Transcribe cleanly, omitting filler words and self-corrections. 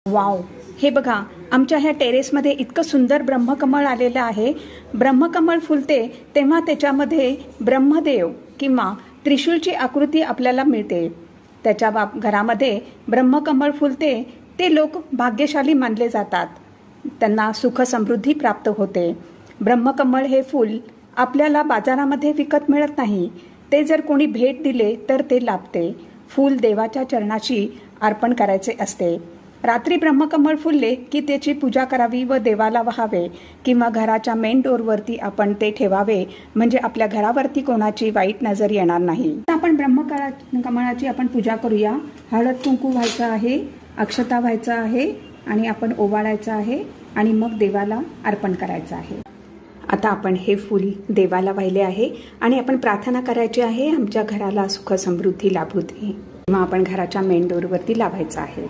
Wow, हे बघा, आमच्या ह्या टेरेसमध्ये इतकं सुंदर ब्रह्मकमळ आलेलं आहे. ब्रह्मकमळ फुलते तेव्हा त्याच्यामध्ये ब्रह्मदेव किंवा त्रिशूलची आकृती आपल्याला मिळते. त्याच्या घरामध्ये ब्रह्मकमळ फुलते ते लोक भाग्यशाली मानले जातात. त्यांना सुख समृद्धी प्राप्त होते. ब्रह्मकमळ हे फूल आपल्याला बाजारामध्ये विकत मिळत नाही. ते जर कोणी भेट दिले तर ते लाभते. फूल देवाच्या चरणाशी अर्पण करायचे असते. रात्री ब्रह्मकमळ फुलले की त्याची पूजा करावी व देवाला वहावे किंवा घराच्या मेन डोरवरती आपण ते ठेवावे, म्हणजे आपल्या घरावरती कोणाची वाईट नजर येणार नाही. आपण ब्रह्मकमळाची आपण पूजा करूया. हळद कुंकू व्हायचं आहे, अक्षता व्हायचं आहे आणि आपण ओवाळायचं आहे आणि मग देवाला अर्पण करायचं आहे. आता आपण हे फूल देवाला वाहिले आहे आणि आपण प्रार्थना करायची आहे, आमच्या घराला सुख समृद्धी लाभू दे. किंवा आपण घराच्या मेन डोरवरती लावायचं आहे.